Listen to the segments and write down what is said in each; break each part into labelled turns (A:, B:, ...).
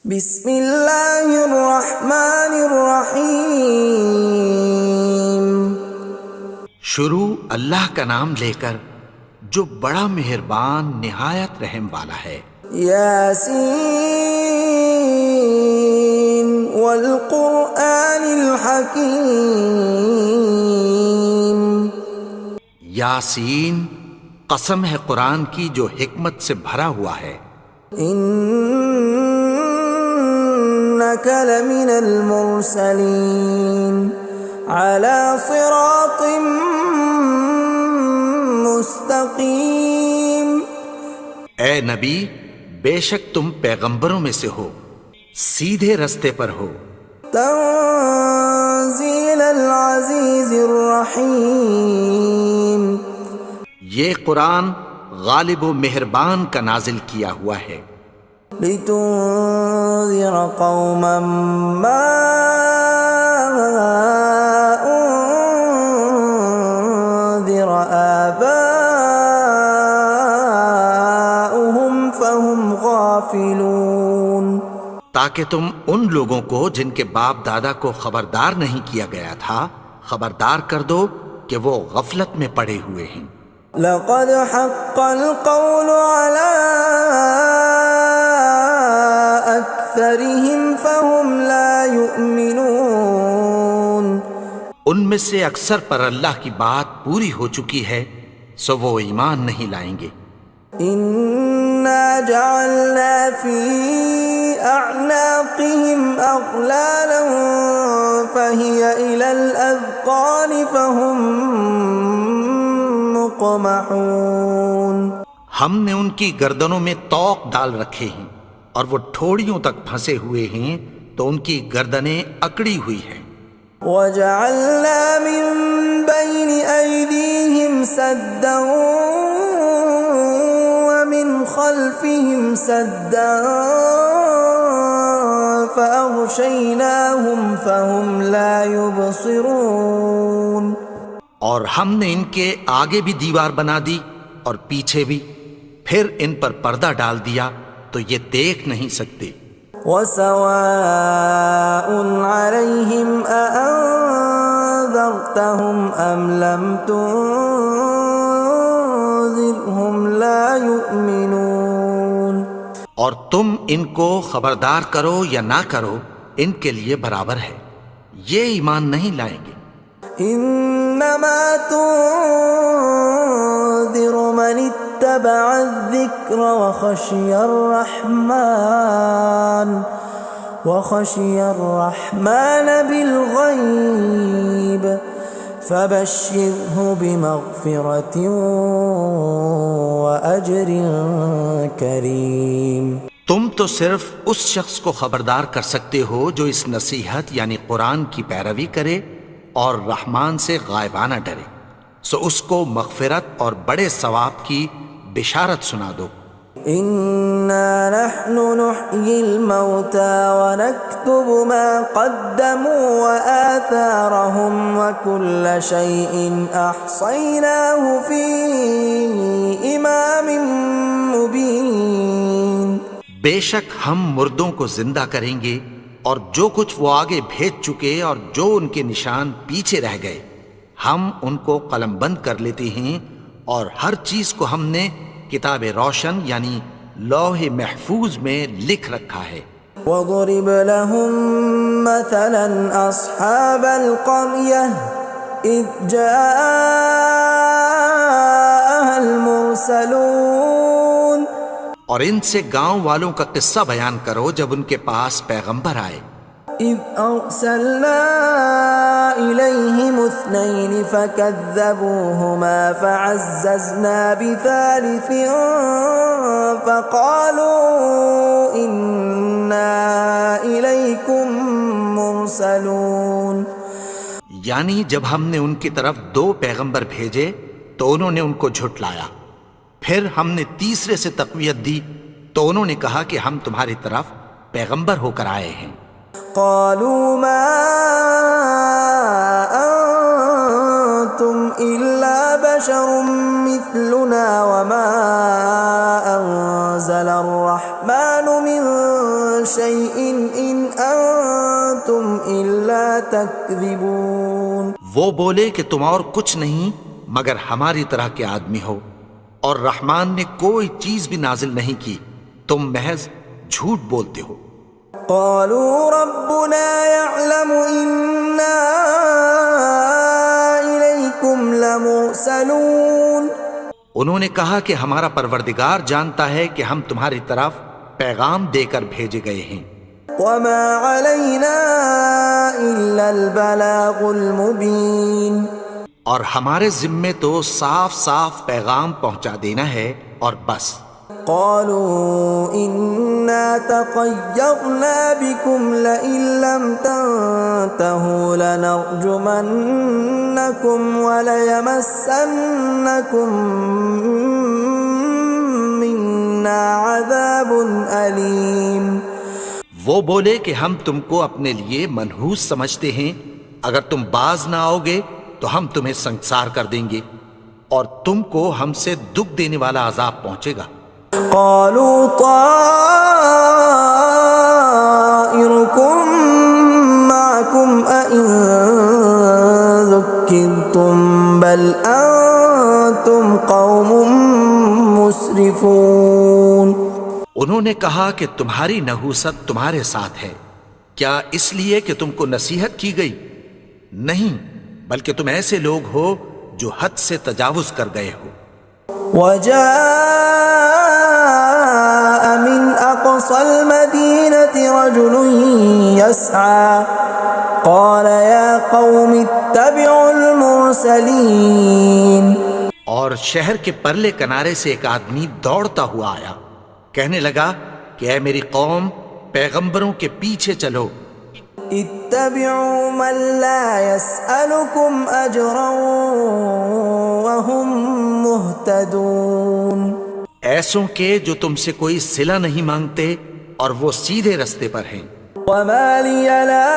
A: بسم اللہ الرحمن الرحیم۔
B: شروع اللہ کا نام لے کر جو بڑا مہربان نہایت رحم والا ہے۔
A: یاسین والقرآن الحکیم۔
B: یاسین، قسم ہے قرآن کی جو حکمت سے بھرا ہوا ہے۔
A: انک لمن المرسلین علی صراط مستقیم۔
B: اے نبی، بے شک تم پیغمبروں میں سے ہو، سیدھے رستے پر ہو۔
A: تنزیل العزیز الرحیم۔
B: یہ قرآن غالب و مہربان کا نازل کیا ہوا ہے۔
A: لتنذر قوما ما انذر آباؤهم فهم غافلون۔
B: تاکہ تم ان لوگوں کو جن کے باپ دادا کو خبردار نہیں کیا گیا تھا خبردار کر دو کہ وہ غفلت میں پڑے ہوئے ہیں۔
A: لقد حق القول على أكثرهم فهم لا يؤمنون۔
B: ان میں سے اکثر پر اللہ کی بات پوری ہو چکی ہے سو وہ ایمان نہیں لائیں گے۔
A: إنا جعلنا في أعناقهم أغلالا فهي إلى الأذقان فهم مقمحون۔
B: ہم نے ان کی گردنوں میں طوق ڈال رکھے ہیں اور وہ ٹھوڑیوں تک پھنسے ہوئے ہیں تو ان کی گردنیں اکڑی ہوئی ہیں۔
A: وَجَعَلْنَا مِن بَيْنِ أَيْدِيهِمْ سَدًّا وَمِنْ خَلْفِهِمْ سَدًّا فَأَغْشَيْنَاهُمْ فَهُمْ لَا يُبْصِرُونَ۔
B: اور ہم نے ان کے آگے بھی دیوار بنا دی اور پیچھے بھی، پھر ان پر پردہ ڈال دیا تو یہ دیکھ نہیں سکتے۔
A: وَسَوَاءٌ عَلَيْهِمْ أَأَنذَرْتَهُمْ أَمْ لَمْ تُنذِرْهُمْ لَا يُؤْمِنُونَ۔
B: اور تم ان کو خبردار کرو یا نہ کرو ان کے لیے برابر ہے، یہ ایمان نہیں لائیں گے۔
A: انما تنذر من اتبع الذکر وخشی الرحمن بالغیب فبشرہ بمغفرۃ واجر کریم۔
B: تم تو صرف اس شخص کو خبردار کر سکتے ہو جو اس نصیحت یعنی قرآن کی پیروی کرے اور رحمان سے غائبانہ ڈرے، سو اس کو مغفرت اور بڑے ثواب کی بشارت سنا دو۔
A: اِنَّا نَحْنُ نُحْيِي الْمَوْتَى وَنَكْتُبُ مَا قَدَّمُوا وَآثَارَهُمْ وَكُلَّ شَيْءٍ أَحْصَيْنَاهُ فِي إِمَامٍ مُبِينٍ۔
B: بے شک ہم مردوں کو زندہ کریں گے اور جو کچھ وہ آگے بھیج چکے اور جو ان کے نشان پیچھے رہ گئے ہم ان کو قلم بند کر لیتے ہیں، اور ہر چیز کو ہم نے کتاب روشن یعنی لوح محفوظ میں لکھ رکھا ہے۔
A: وَضُرِبْ لَهُم مَّثَلًا أَصْحَابَ الْقَرْيَةِ إِذْ جَاءَهَا الْمُرْسَلُونَ۔
B: اور ان سے گاؤں والوں کا قصہ بیان کرو جب ان کے پاس پیغمبر آئے۔
A: إِذْ أَرْسَلْنَا إِلَيْهِمُ اثْنَيْنِ فَكَذَّبُوهُمَا فَعَزَّزْنَا بِثَالِثٍ فَقَالُوا إِنَّا إِلَيْكُمْ مُرْسَلُونَ۔
B: یعنی جب ہم نے ان کی طرف دو پیغمبر بھیجے تو انہوں نے ان کو جھٹلایا، پھر ہم نے تیسرے سے تقویت دی تو انہوں نے کہا کہ ہم تمہاری طرف پیغمبر ہو کر آئے ہیں۔
A: قالوا ما انتم الا بشر مثلنا وما انزل الرحمن من شيء إن أنتم إلا تكذبون.
B: وہ بولے کہ تم اور کچھ نہیں مگر ہماری طرح کے آدمی ہو، اور رحمان نے کوئی چیز بھی نازل نہیں کی، تم محض جھوٹ بولتے ہو.
A: قالوا ربنا يعلم إنا إليكم لمرسلون.
B: انہوں نے کہا کہ ہمارا پروردگار جانتا ہے کہ ہم تمہاری طرف پیغام دے کر بھیجے گئے ہیں.
A: وما علينا إلا البلاغ المبين.
B: اور ہمارے ذمے تو صاف صاف پیغام پہنچا دینا ہے اور بس.
A: قالوا إنا تطيرنا بكم لئن لم تنتهوا لنرجمنكم وليمسنكم منا عذاب أليم.
B: وہ بولے کہ ہم تم کو اپنے لیے منحوس سمجھتے ہیں، اگر تم باز نہ آؤ گے تو ہم تمہیں سنسار کر دیں گے اور تم کو ہم سے دکھ دینے والا عذاب پہنچے گا.
A: قالوا طائركم معكم أئن ذكرتم بل أنتم قوم مسرفون.
B: انہوں نے کہا کہ تمہاری نحوست تمہارے ساتھ ہے، کیا اس لیے کہ تم کو نصیحت کی گئی؟ نہیں، بلکہ تم ایسے لوگ ہو جو حد سے تجاوز کر گئے ہو.
A: وجاء من أقصى المدينة رجل يسعى قال يا قوم اتبعوا المرسلين.
B: اور شہر کے پرلے کنارے سے ایک آدمی دوڑتا ہوا آیا، کہنے لگا کہ اے میری قوم، پیغمبروں کے پیچھے چلو.
A: اتبعوا من لا يسألكم أجرا وهم مهتدون.
B: ایسوں کے جو تم سے کوئی صلہ نہیں مانگتے اور وہ سیدھے رستے پر ہیں.
A: وما لي لا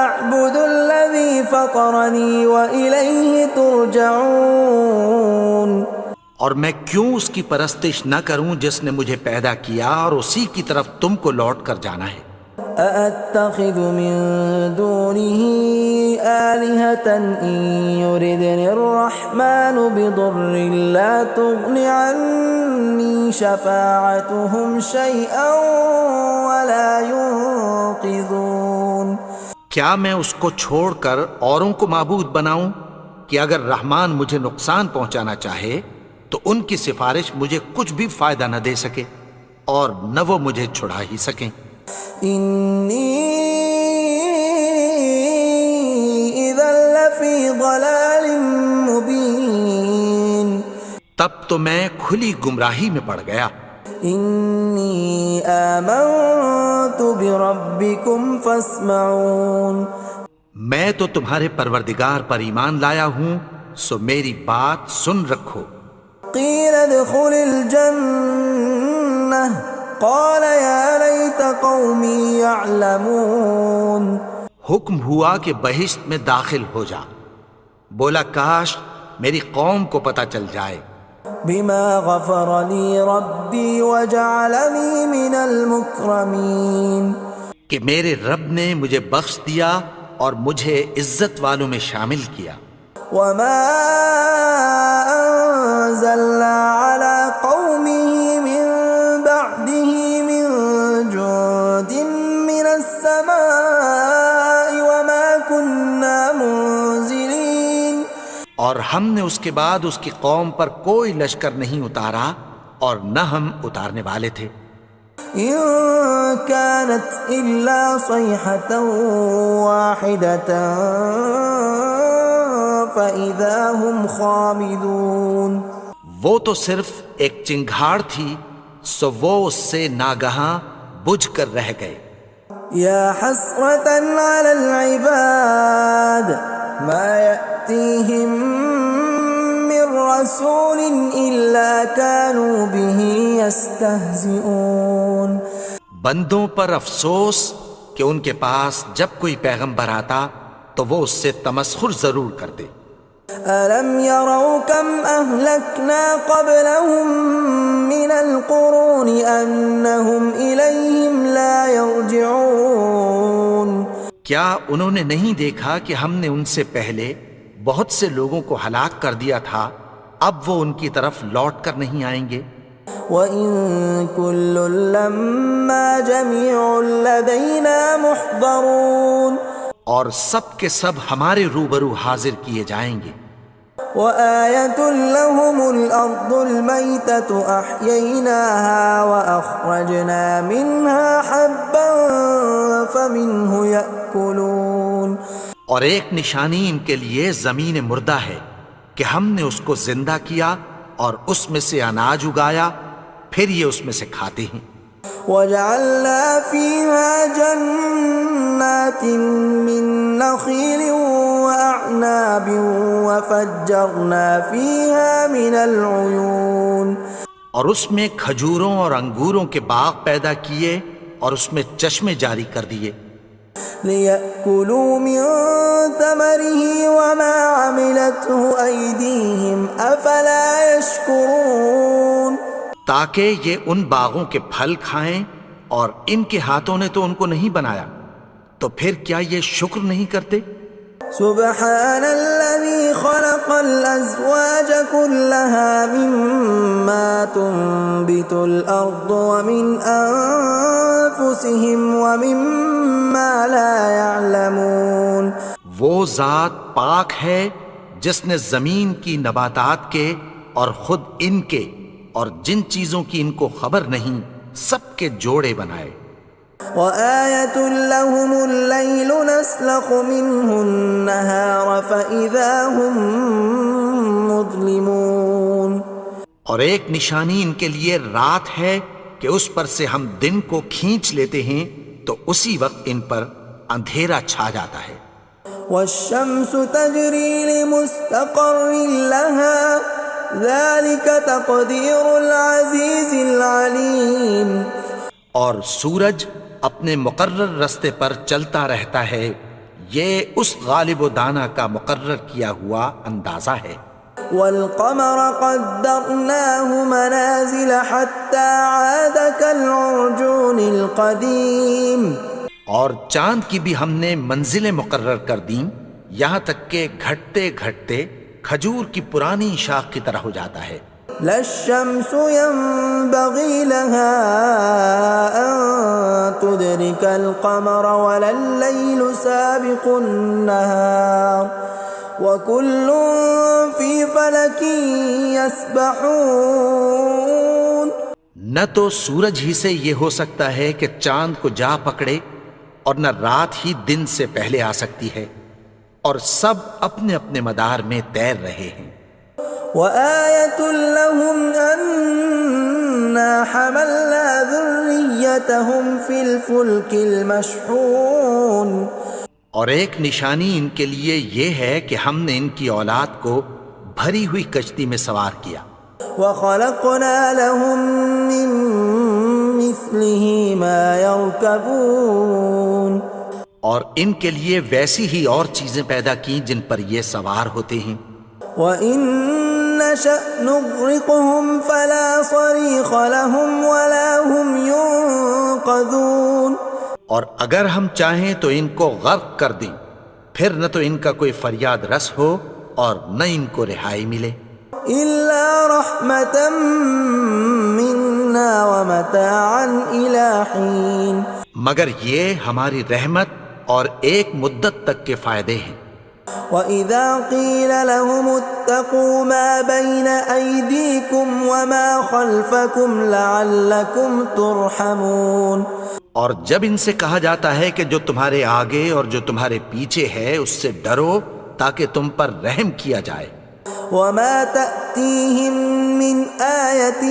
A: أعبد الذي فطرني وإليه ترجعون.
B: اور میں کیوں اس کی پرستش نہ کروں جس نے مجھے پیدا کیا اور اسی کی طرف تم کو لوٹ کر جانا ہے.
A: أأتخذ من دونه آلهة إن يردني الرحمن بضر لا تغن عني شفاعتهم شيئا ولا ينقذون.
B: کیا میں اس کو چھوڑ کر اوروں کو معبود بناؤں کہ اگر رحمان مجھے نقصان پہنچانا چاہے تو ان کی سفارش مجھے کچھ بھی فائدہ نہ دے سکے اور نہ وہ مجھے چھڑا ہی سکیں.
A: إني إذا لفي ضلال مبين.
B: تب تو میں کھلی گمراہی میں پڑ گیا.
A: إني آمنت بربكم فاسمعون.
B: میں تو تمہارے پروردگار پر ایمان لایا ہوں، سو میری بات سن رکھو.
A: قيل ادخل الجنة قال يا ليت قومي يعلمون.
B: حکم ہوا کہ بہشت میں داخل ہو جا. بولا کاش میری قوم کو پتہ چل جائے.
A: بما غفر لي ربي وجعلني من المكرمين.
B: کہ میرے رب نے مجھے بخش دیا اور مجھے عزت والوں میں شامل کیا.
A: وما أنزلنا على قومه من بعده من جند من السماء وما كنا منزلين.
B: اور ہم نے اس کے بعد اس کی قوم پر کوئی لشکر نہیں اتارا اور نہ ہم اتارنے والے تھے.
A: إن كانت إلا صيحة واحدة فإذا هم خامدون.
B: وہ تو صرف ایک چنگھاڑ تھی، سو وہ اس سے ناگہاں بجھ کر رہ گئے.
A: يا حسرة على العباد ما يأتيهم من رسول إلا كانوا به يستهزئون.
B: بندوں پر افسوس کہ ان کے پاس جب کوئی پیغمبر آتا تو وہ اس سے تمسخر ضرور کرتے.
A: ألم يروا كم أهلكنا قبلهم من القرون أنهم إليهم لا يرجعون
B: کیا انہوں نے نہیں دیکھا کہ ہم نے ان سے پہلے بہت سے لوگوں کو ہلاک کر دیا تھا، اب وہ ان کی طرف لوٹ کر نہیں آئیں گے؟
A: وَإِن كُلٌّ لَّمَّا جَمِيعٌ لَّدَيْنَا مُحْضَرُونَ
B: اور سب کے سب ہمارے روبرو حاضر کیے جائیں گے۔
A: وَآيَةٌ لَّهُمُ الْأَرْضُ الْمَيْتَةُ أَحْيَيْنَاهَا وَأَخْرَجْنَا مِنْهَا حَبًّا فَمِنْهُ يَأْكُلُونَ
B: اور ایک نشانی ان کے لیے زمین مردہ ہے کہ ہم نے اس کو زندہ کیا اور اس میں سے اناج اگایا، پھر یہ اس میں سے کھاتے ہیں۔
A: وَجَعَلْنَا فِيهَا جَنَّاتٍ مِّن نَّخِيلٍ وَأَعْنَابٍ وَفَجَّرْنَا فِيهَا مِنَ الْعُيُونِ
B: اور اس میں کھجوروں اور انگوروں کے باغ پیدا کیے اور اس میں چشمے جاری کر دیے،
A: لِيَأْكُلُوا مِن ثَمَرِهِ وَمَا عَمِلَتْهُ أَيْدِيهِمْ أَفَلَا يَشْكُرُونَ
B: تاکہ یہ ان باغوں کے پھل کھائیں، اور ان کے ہاتھوں نے تو ان کو نہیں بنایا، تو پھر کیا یہ شکر نہیں کرتے؟
A: سبحان الذي خلق الأزواج كلها مما تنبت الأرض ومن أنفسهم ومما لا يعلمون
B: وہ ذات پاک ہے جس نے زمین کی نباتات کے اور خود ان کے اور جن چیزوں کی ان کو خبر نہیں سب کے جوڑے بنائے۔
A: وَآيَةٌ لَّهُمُ اللَّيْلُ نَسْلَخُ مِنْهُ النَّهَارَ فَإِذَا هُمْ مُظْلِمُونَ
B: اور ایک نشانی ان کے لیے رات ہے کہ اس پر سے ہم دن کو کھینچ لیتے ہیں تو اسی وقت ان پر اندھیرا چھا جاتا ہے۔
A: وَالشَّمْسُ تَجْرِي لِمُسْتَقَرٍّ لَّهَا ذَلِكَ تَقْدِيرُ الْعَزِيزِ الْعَلِيمِ
B: اور سورج اپنے مقرر رستے پر چلتا رہتا ہے، یہ اس غالب و دانا کا مقرر کیا ہوا اندازہ ہے۔
A: وَالْقَمَرَ قَدَّرْنَاهُ مَنَازِلَ حَتَّى عَادَ كَالْعُرْجُونِ الْقَدِيمِ
B: اور چاند کی بھی ہم نے منزلیں مقرر کر دیں، یہاں تک کہ گھٹتے گھٹتے کھجور کی پرانی شاخ کی طرح ہو جاتا ہے۔
A: لا الشمس ينبغي لها أن تدرك القمر ولا الليل سابق النهار وكل في فلك يسبحون
B: نہ تو سورج ہی سے یہ ہو سکتا ہے کہ چاند کو جا پکڑے، اور نہ رات ہی دن سے پہلے آ سکتی ہے، اور سب اپنے اپنے مدار میں تیر رہے ہیں۔
A: وَآيَةٌ لَّهُمْ أَنَّا حَمَلْنَا ذُرِّيَّتَهُمْ فِي الْفُلْكِ الْمَشْحُونِ
B: اور ایک نشانی ان کے لیے یہ ہے کہ ہم نے ان کی اولاد کو بھری ہوئی کشتی میں سوار کیا۔
A: وَخَلَقْنَا لَهُم مِّن مِّثْلِهِ مَا يَرْكَبُونَ
B: اور ان کے لیے ویسی ہی اور چیزیں پیدا کی جن پر یہ سوار ہوتے ہیں۔
A: وَإِن نَّشَأْ نُغْرِقْهُمْ فَلَا صَرِيخَ لَهُمْ وَلَا هُمْ يُنقَذُونَ
B: اور اگر ہم چاہیں تو ان کو غرق کر دیں، پھر نہ تو ان کا کوئی فریاد رس ہو اور نہ ان کو رہائی ملے۔
A: إِلَّا رَحْمَةً مِّنَّا وَمَتَاعًا إِلَىٰ حِينٍ
B: مگر یہ ہماری رحمت اور ایک مدت تک کے فائدے ہیں۔
A: وَإِذَا قِيلَ لَهُمُ اتَّقُوا مَا بَيْنَ أَيْدِيكُمْ وَمَا خَلْفَكُمْ لَعَلَّكُمْ تُرْحَمُونَ
B: اور جب ان سے کہا جاتا ہے کہ جو تمہارے آگے اور جو تمہارے پیچھے ہے اس سے ڈرو تاکہ تم پر رحم کیا جائے۔
A: وَمَا تَأْتِيهِم مِّنْ آيَةٍ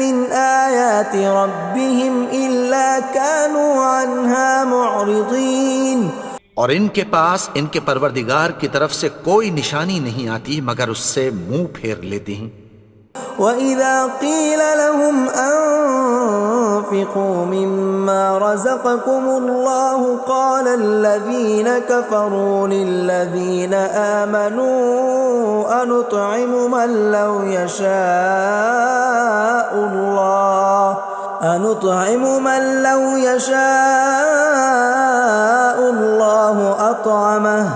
A: مِّنْ آيَاتِ رَبِّهِمْ إِلَّا كَانُوا عَنْهَا مُعْرِضِينَ
B: اور ان کے پاس ان کے پروردگار کی طرف سے کوئی نشانی نہیں آتی مگر اس سے منہ پھیر لیتے ہیں۔
A: وَإِذَا قِيلَ لَهُمْ وأنفقوا مما رزقكم الله قال الذين كفروا للذين آمنوا أنطعم من لو يشاء الله أطعمه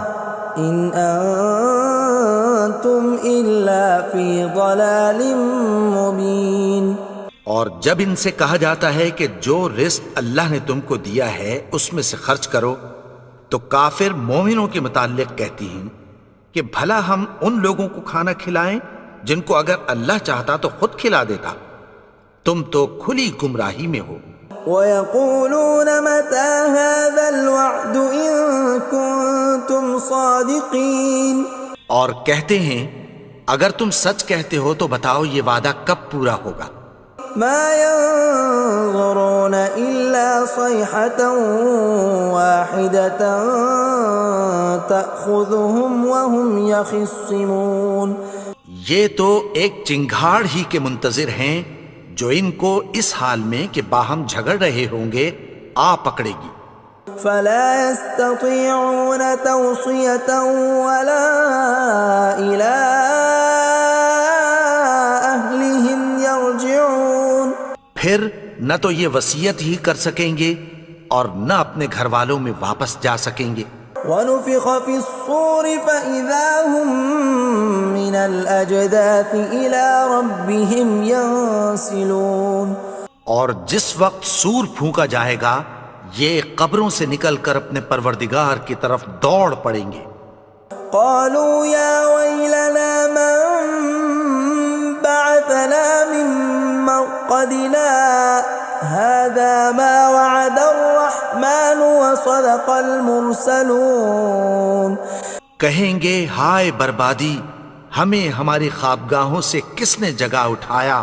A: إن أنتم إلا في ضلال مبين۔
B: اور جب ان سے کہا جاتا ہے کہ جو رزق اللہ نے تم کو دیا ہے اس میں سے خرچ کرو، تو کافر مومنوں کے متعلق کہتی ہیں کہ بھلا ہم ان لوگوں کو کھانا کھلائیں جن کو اگر اللہ چاہتا تو خود کھلا دیتا، تم تو کھلی گمراہی میں ہو۔
A: وَيَقُولُونَ مَتَى هَذَا الْوَعْدُ إِن كُنتُمْ صَادِقِينَ،
B: اور کہتے ہیں اگر تم سچ کہتے ہو تو بتاؤ یہ وعدہ کب پورا ہوگا۔
A: مَا يَنظُرُونَ إِلَّا صَيْحَةً وَاحِدَةً تَأْخُذُهُمْ وَهُمْ يَخِصِّمُونَ،
B: یہ تو ایک چنگھاڑ ہی کے منتظر ہیں جو ان کو اس حال میں کہ باہم جھگڑ رہے ہوں گے آ پکڑے گی۔
A: فَلَا يَسْتَطِيعُونَ تَوْصِيَةً وَلَا إِلَىٰ أَهْلِهِمْ يَرْجِعُونَ،
B: پھر نہ تو یہ وصیت ہی کر سکیں گے اور نہ اپنے گھر والوں میں واپس جا سکیں گے۔
A: وَنُفِخَ فِي الصُّورِ فَإِذَا هُم مِّنَ الْأَجْدَاثِ إِلَىٰ رَبِّهِمْ يَنسِلُونَ،
B: اور جس وقت سور پھونکا جائے گا یہ قبروں سے نکل کر اپنے پروردگار کی طرف دوڑ پڑیں گے۔
A: قالوا يا ويلنا من بعثنا من مرقدنا هذا ما وعد الرحمن وصدق المرسلون،
B: کہیں گے ہائے بربادی، ہمیں ہماری خوابگاہوں سے کس نے جگا اٹھایا،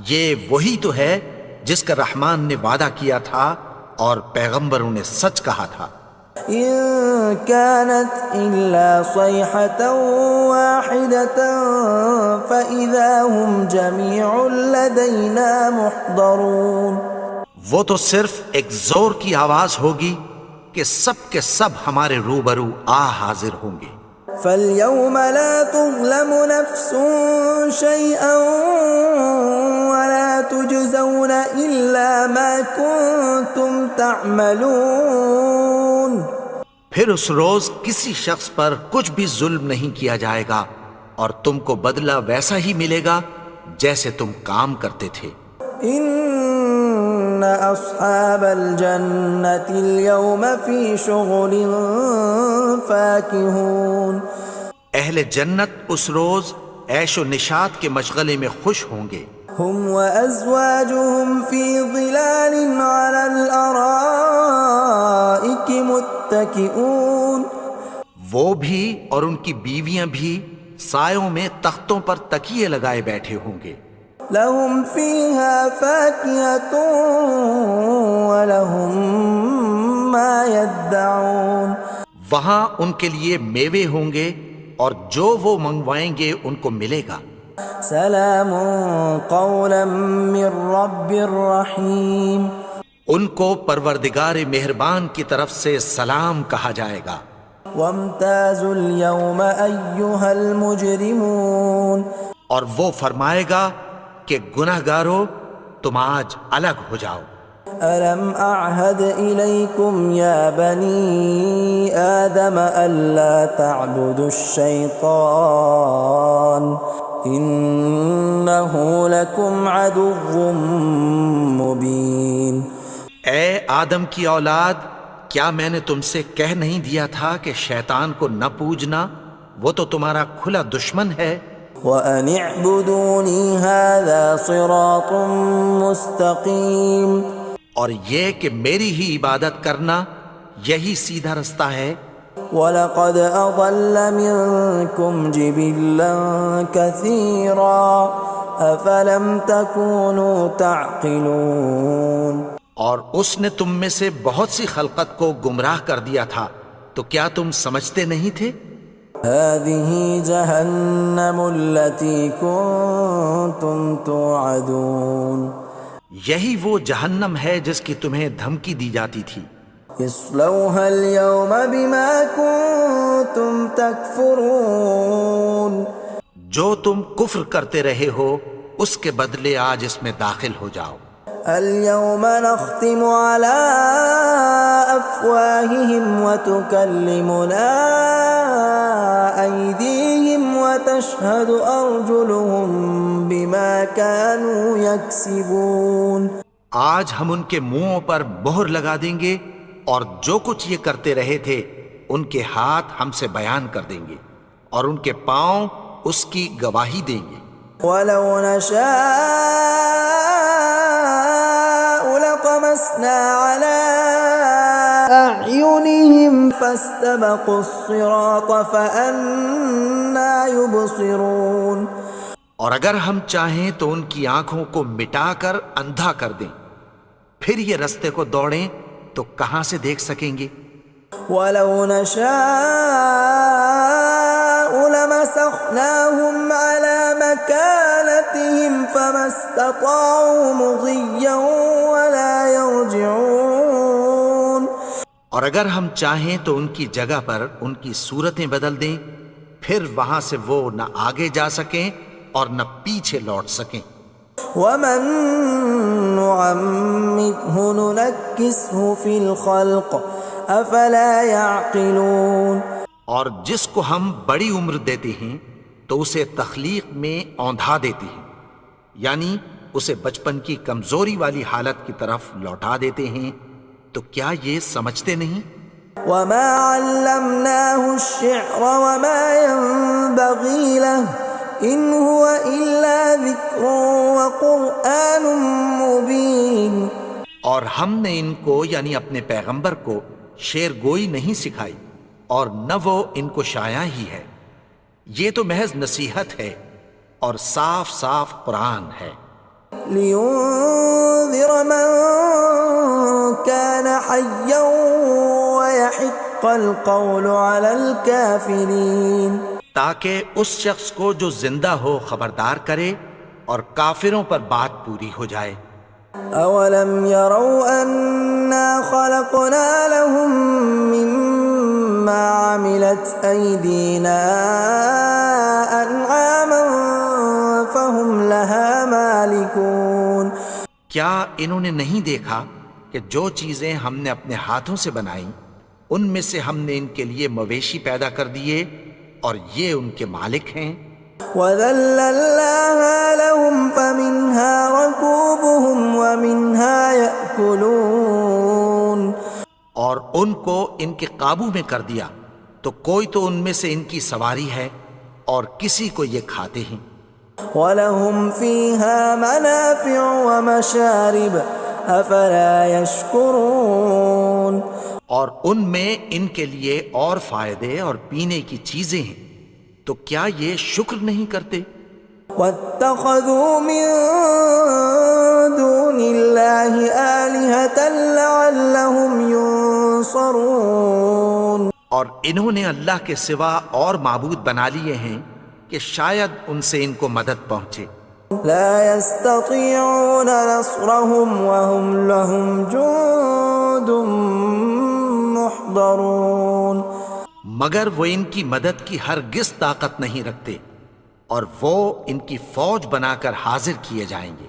B: یہ وہی تو ہے جس کا رحمان نے وعدہ کیا تھا اور پیغمبروں نے سچ کہا تھا۔
A: إن كانت إلا صيحة واحدة فإذا هم جميع لدينا محضرون،
B: وہ تو صرف ایک زور کی آواز ہوگی کہ سب کے سب ہمارے روبرو آ حاضر ہوں گے۔
A: فاليوم لا تظلم نفس شيئا ولا تجزون إلا ما كنتم تعملون،
B: پھر اس روز کسی شخص پر کچھ بھی ظلم نہیں کیا جائے گا اور تم کو بدلہ ویسا ہی ملے گا جیسے تم کام کرتے تھے۔
A: ان اصحاب الجنة اليوم في شغل فاكهون، اہل
B: جنت اس روز عیش و نشاط کے مشغلے میں خوش ہوں گے۔
A: هم وازواجهم في ظلال على الارائك متكئون،
B: وہ بھی اور ان کی بیویاں بھی سایوں میں تختوں پر تکیے لگائے بیٹھے ہوں گے۔
A: لهم فيها فاكهة ولهم ما يدعون،
B: وہاں ان کے لیے میوے ہوں گے اور جو وہ منگوائیں گے ان کو ملے گا۔
A: سلام قولا من رب رحیم،
B: ان کو پروردگار مہربان کی طرف سے سلام کہا جائے گا۔
A: وامتازوا اليوم ایھا المجرمون،
B: اور وہ فرمائے گا کہ گنہگارو تم آج الگ ہو جاؤ۔
A: ألم أعهد إليكم يا بني آدم ألا تعبدوا الشيطان إنه لكم عدو مبين۔
B: اے آدم کی اولاد، کیا میں نے تم سے کہہ نہیں دیا تھا کہ شیطان کو نہ پوجنا، وہ تو تمہارا کھلا دشمن ہے۔
A: وَأَنِ اعْبُدُونِي هَذَا صِرَاطٌ مُسْتَقِيمٌ،
B: اور یہ کہ میری ہی عبادت کرنا یہی سیدھا رستہ ہے۔
A: وَلَقَدْ أَضَلَّ مِنْكُمْ جِبِلًّا كَثِيرًا أَفَلَمْ تَكُونُوا تَعْقِلُونَ،
B: اور اس نے تم میں سے بہت سی خلقت کو گمراہ کر دیا تھا، تو کیا تم سمجھتے نہیں تھے؟
A: هَذِهِ جَهَنَّمُ الَّتِي كُنْتُمْ تُوعَدُونَ،
B: یہی وہ جہنم ہے جس کی تمہیں دھمکی دی جاتی تھی.
A: اصلوها اليوم بما كنتم تكفرون.
B: جو تم کفر کرتے رہے ہو اس کے بدلے آج اس میں داخل ہو جاؤ.
A: اليوم نختم على أفواههم وتكلمنا أيديهم وتشهد أرجلهم بما كانوا يكسبون.
B: آج ہم ان کے منہوں پر مہر لگا دیں گے اور جو کچھ یہ کرتے رہے تھے ان کے ہاتھ ہم سے بیان کر دیں گے اور ان کے پاؤں اس کی گواہی دیں گے.
A: ولو نشاء لطمسنا على أعينهم فاستبقوا الصراط فأنى يبصرون.
B: اور اگر ہم چاہیں تو ان کی آنکھوں کو مٹا کر اندھا کر دیں، پھر یہ رستے کو دوڑیں تو کہاں سے دیکھ سکیں گے.
A: ولو نشاء لمسخناهم على مكانتهم فما استطاعوا مضيا ولا يرجعون.
B: اور اگر ہم چاہیں تو ان کی جگہ پر ان کی صورتیں بدل دیں، پھر وہاں سے وہ نہ آگے جا سکیں اور نہ پیچھے لوٹ سکیں.
A: ومن نعمره ننكسه في الخلق افلا يعقلون.
B: اور جس کو ہم بڑی عمر دیتے ہیں تو اسے تخلیق میں اوندھا دیتے ہیں، یعنی اسے بچپن کی کمزوری والی حالت کی طرف لوٹا دیتے ہیں. تو کیا یہ سمجھتے نہیں؟
A: وما علمناه الشعر وما ينبغي له ان هو الا ذکر وقرآن مبین.
B: اور ہم نے ان کو یعنی اپنے پیغمبر کو شعر گوئی نہیں سکھائی اور نہ وہ ان کو شایع ہی ہے، یہ تو محض نصیحت ہے اور صاف صاف قرآن ہے.
A: لینذر من كان حیا ويحق القول على الكافرین.
B: تاکہ اس شخص کو جو زندہ ہو خبردار کرے اور کافروں پر بات پوری ہو جائے.
A: اولم يروا انا خلقنا لهم مما عملت ايدينا انعاما فهم لها مالكون.
B: کیا انہوں نے نہیں دیکھا کہ جو چیزیں ہم نے اپنے ہاتھوں سے بنائیں ان میں سے ہم نے ان کے لیے مویشی پیدا کر دیے اور یہ ان کے مالک ہیں.
A: وَذَلَّلْنَاهَا لَهُمْ فَمِنْهَا رَكُوبُهُمْ وَمِنْهَا يَأْكُلُونَ.
B: اور ان کو ان کے قابو میں کر دیا تو کوئی تو ان میں سے ان کی سواری ہے اور کسی کو یہ کھاتے ہیں.
A: وَلَهُمْ فِيهَا مَنَافِعُ وَمَشَارِبُ أَفَلَا يَشْكُرُونَ.
B: اور ان میں ان کے لیے اور فائدے اور پینے کی چیزیں ہیں، تو کیا یہ شکر نہیں کرتے؟
A: وَاتَّخَذُوا مِن دُونِ اللَّهِ آلِهَةً لَعَلَّهُمْ يُنصَرُونَ.
B: اور انہوں نے اللہ کے سوا اور معبود بنا لیے ہیں کہ شاید ان سے ان کو مدد پہنچے.
A: لا يستطيعون نصرهم وهم لهم جند محضرون.
B: مگر وہ ان کی مدد کی ہرگز طاقت نہیں رکھتے اور وہ ان کی فوج بنا کر حاضر کیے جائیں گے.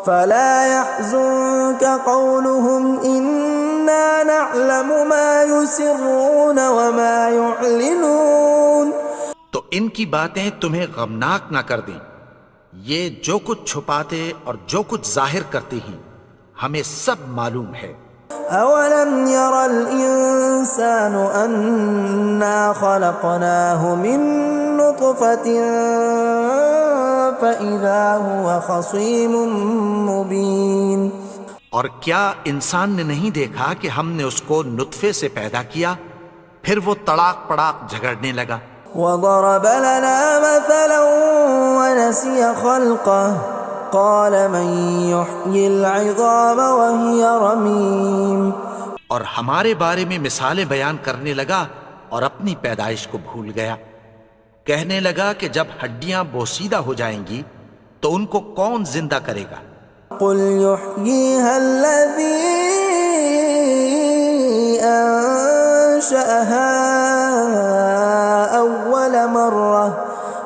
A: فلا يحزنك قولهم إنا نعلم ما يسرون وما يعلنون.
B: تو ان کی باتیں تمہیں غمناک نہ کر دیں، یہ جو کچھ چھپاتے اور جو کچھ ظاہر کرتے ہیں ہمیں سب معلوم ہے.
A: اولم ير الانسان انا خلقناه من نطفة فاذا هو خصيم مبين.
B: اور کیا انسان نے نہیں دیکھا کہ ہم نے اس کو نطفے سے پیدا کیا پھر وہ تڑاک پڑاک جھگڑنے لگا.
A: وضرب لنا مثلا ونسي خلقه قال من يحيي العظام وهي رميم.
B: اور ہمارے بارے میں مثالیں بیان کرنے لگا اور اپنی پیدائش کو بھول گیا. کہنے لگا کہ جب ہڈیاں بوسیدہ ہو جائیں گی تو ان کو کون زندہ کرے گا
A: قل يحييها الذي أنشأها أول مرة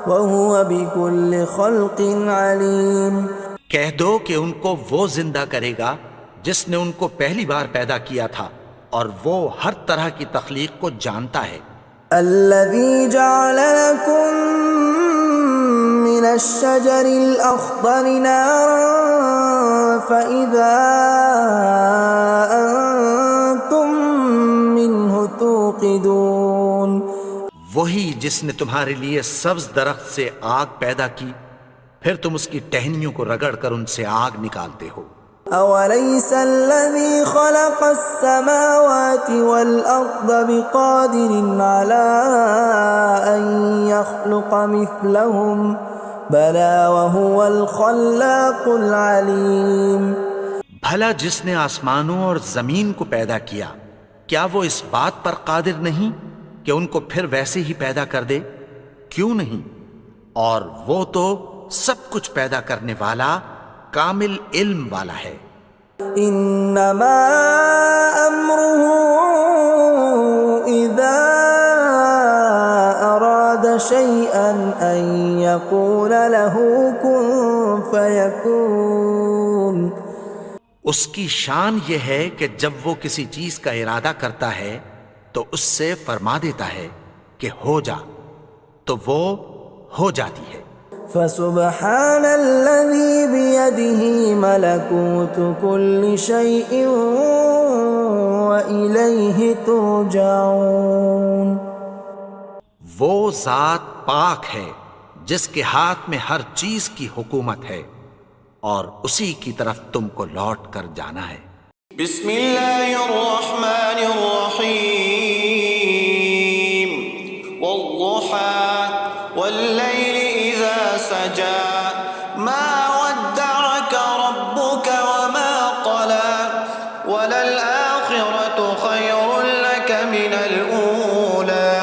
A: وهو بكل خلق عليم.
B: کہہ دو کہ ان کو وہ زندہ کرے گا جس نے ان کو پہلی بار پیدا کیا تھا اور وہ ہر طرح کی تخلیق کو جانتا ہے.
A: الذي جعل لكم من الشجر الأخضر نارا فإذا أنتم منه توقدون.
B: وہی جس نے تمہارے لیے سبز درخت سے آگ پیدا کی پھر تم اس کی ٹہنیوں کو رگڑ کر ان سے آگ نکالتے ہو.
A: أوليس الذي خلق السماوات والأرض بقادر على أن يخلق مثلهم بلى وهو الخلاق العليم.
B: بھلا جس نے آسمانوں اور زمین کو پیدا کیا کیا وہ اس بات پر قادر نہیں کہ ان کو پھر ویسے ہی پیدا کر دے؟ کیوں نہیں؟ اور وہ تو سب کچھ پیدا کرنے والا کامل علم والا ہے.
A: انما امره اذا اراد شيئا ان يقول له كن فيكون.
B: اس کی شان یہ ہے کہ جب وہ کسی چیز کا ارادہ کرتا ہے تو اس سے فرما دیتا ہے کہ ہو جا تو وہ ہو جاتی ہے.
A: فسبحان الذي بيده ملكوت كل شيء وإليه ترجعون.
B: وہ ذات پاک ہے جس کے ہاتھ میں ہر چیز کی حکومت ہے اور اسی کی طرف تم کو لوٹ کر جانا ہے.
C: بسم اللہ الرحمن الرحیم والضحى واللیل اذا سجى ما ودعك ربك وما قلى وللآخرة خير لك من الأولى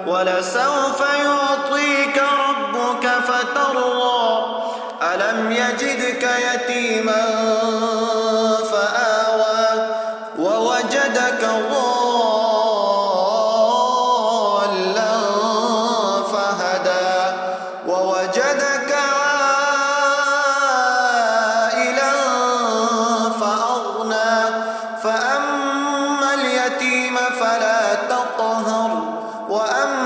C: ولسوف يعطيك ربك فترضى ألم يجدك يتيما فآوى ووجدك ضالا فهدى ووجدك عائلا فأغنى فأما اليتيم فلا تقهر وأما